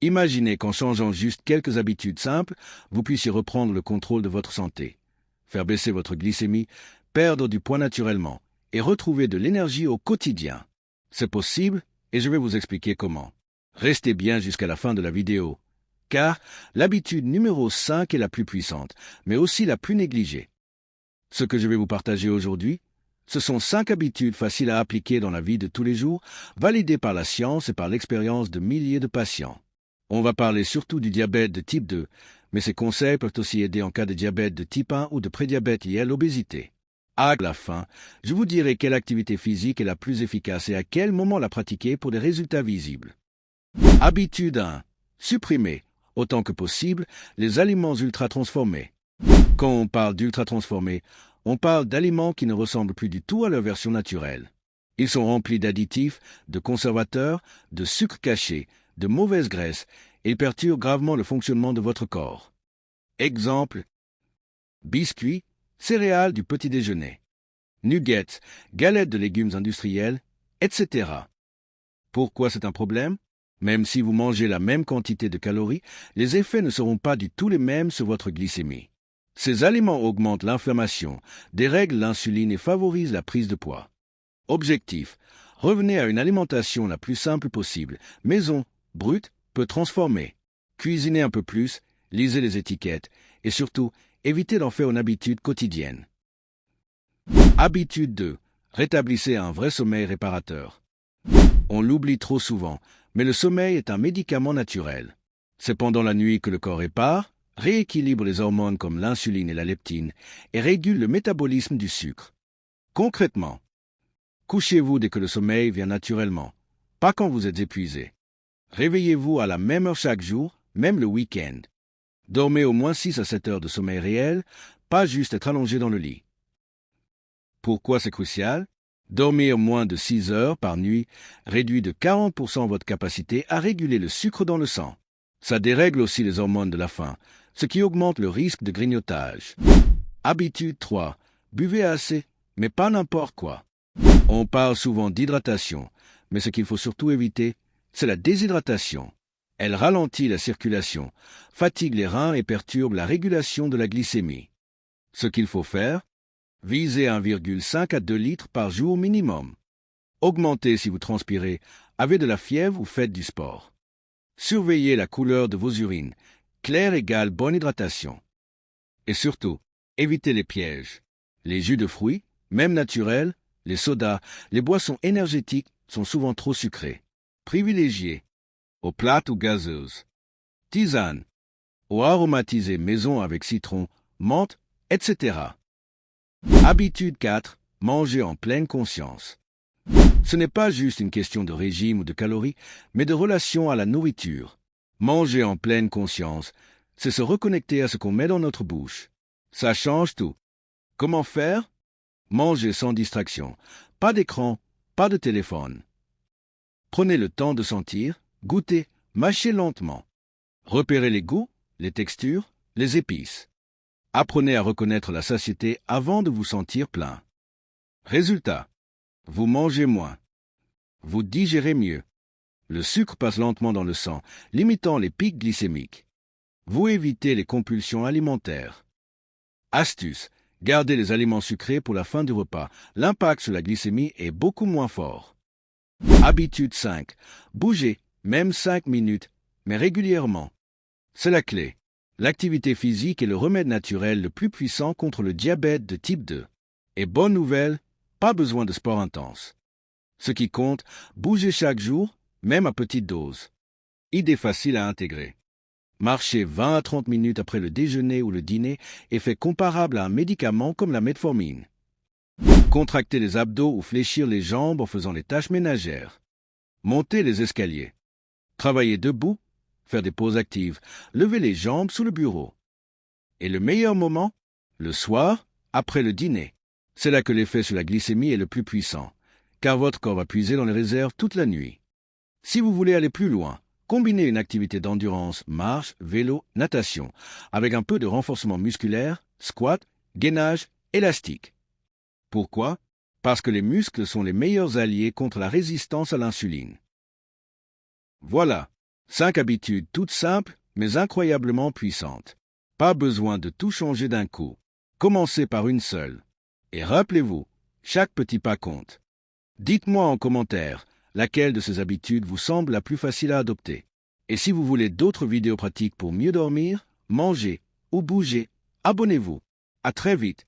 Imaginez qu'en changeant juste quelques habitudes simples, vous puissiez reprendre le contrôle de votre santé, faire baisser votre glycémie, perdre du poids naturellement et retrouver de l'énergie au quotidien. C'est possible et je vais vous expliquer comment. Restez bien jusqu'à la fin de la vidéo, car l'habitude numéro 5 est la plus puissante, mais aussi la plus négligée. Ce que je vais vous partager aujourd'hui, ce sont 5 habitudes faciles à appliquer dans la vie de tous les jours, validées par la science et par l'expérience de milliers de patients. On va parler surtout du diabète de type 2, mais ces conseils peuvent aussi aider en cas de diabète de type 1 ou de prédiabète lié à l'obésité. À la fin, je vous dirai quelle activité physique est la plus efficace et à quel moment la pratiquer pour des résultats visibles. Habitude 1. Supprimer, autant que possible, les aliments ultra-transformés. Quand on parle d'ultra-transformés, on parle d'aliments qui ne ressemblent plus du tout à leur version naturelle. Ils sont remplis d'additifs, de conservateurs, de sucres cachés, de mauvaises graisses, et ils perturbent gravement le fonctionnement de votre corps. Exemple: biscuits, céréales du petit déjeuner, nuggets, galettes de légumes industriels, etc. Pourquoi c'est un problème? Même si vous mangez la même quantité de calories, les effets ne seront pas du tout les mêmes sur votre glycémie. Ces aliments augmentent l'inflammation, dérèglent l'insuline et favorisent la prise de poids. Objectif: revenez à une alimentation la plus simple possible, maison, brute, peu transformée. Cuisinez un peu plus, lisez les étiquettes et surtout, évitez d'en faire une habitude quotidienne. Habitude 2. Rétablissez un vrai sommeil réparateur. On l'oublie trop souvent, mais le sommeil est un médicament naturel. C'est pendant la nuit que le corps répare, rééquilibre les hormones comme l'insuline et la leptine et régule le métabolisme du sucre. Concrètement, couchez-vous dès que le sommeil vient naturellement, pas quand vous êtes épuisé. Réveillez-vous à la même heure chaque jour, même le week-end. Dormez au moins 6 à 7 heures de sommeil réel, pas juste être allongé dans le lit. Pourquoi c'est crucial? Dormir moins de 6 heures par nuit réduit de 40% votre capacité à réguler le sucre dans le sang. Ça dérègle aussi les hormones de la faim, ce qui augmente le risque de grignotage. Habitude 3. Buvez assez, mais pas n'importe quoi. On parle souvent d'hydratation, mais ce qu'il faut surtout éviter, c'est la déshydratation. Elle ralentit la circulation, fatigue les reins et perturbe la régulation de la glycémie. Ce qu'il faut faire, visez 1,5 à 2 litres par jour minimum. Augmentez si vous transpirez, avez de la fièvre ou faites du sport. Surveillez la couleur de vos urines. Clair égale bonne hydratation. Et surtout, évitez les pièges. Les jus de fruits, même naturels, les sodas, les boissons énergétiques sont souvent trop sucrés. Privilégiez eau plate ou gazeuse, tisane, eau aromatisée maison avec citron, menthe, etc. Habitude 4. Manger en pleine conscience. Ce n'est pas juste une question de régime ou de calories, mais de relation à la nourriture. Manger en pleine conscience, c'est se reconnecter à ce qu'on met dans notre bouche. Ça change tout. Comment faire? Manger sans distraction. Pas d'écran, pas de téléphone. Prenez le temps de sentir, goûter, mâcher lentement. Repérez les goûts, les textures, les épices. Apprenez à reconnaître la satiété avant de vous sentir plein. Résultat: vous mangez moins. Vous digérez mieux. Le sucre passe lentement dans le sang, limitant les pics glycémiques. Vous évitez les compulsions alimentaires. Astuce: gardez les aliments sucrés pour la fin du repas. L'impact sur la glycémie est beaucoup moins fort. Habitude 5. Bougez, même 5 minutes, mais régulièrement. C'est la clé. L'activité physique est le remède naturel le plus puissant contre le diabète de type 2. Et bonne nouvelle, pas besoin de sport intense. Ce qui compte, bougez chaque jour, même à petite dose. Idée facile à intégrer. Marcher 20 à 30 minutes après le déjeuner ou le dîner est fait comparable à un médicament comme la metformine. Contracter les abdos ou fléchir les jambes en faisant les tâches ménagères. Monter les escaliers. Travailler debout, faire des pauses actives, lever les jambes sous le bureau. Et le meilleur moment? Le soir, après le dîner. C'est là que l'effet sur la glycémie est le plus puissant, car votre corps va puiser dans les réserves toute la nuit. Si vous voulez aller plus loin, combinez une activité d'endurance, marche, vélo, natation, avec un peu de renforcement musculaire, squat, gainage, élastique. Pourquoi? Parce que les muscles sont les meilleurs alliés contre la résistance à l'insuline. Voilà, 5 habitudes toutes simples, mais incroyablement puissantes. Pas besoin de tout changer d'un coup. Commencez par une seule. Et rappelez-vous, chaque petit pas compte. Dites-moi en commentaire laquelle de ces habitudes vous semble la plus facile à adopter. Et si vous voulez d'autres vidéos pratiques pour mieux dormir, manger ou bouger, abonnez-vous. À très vite.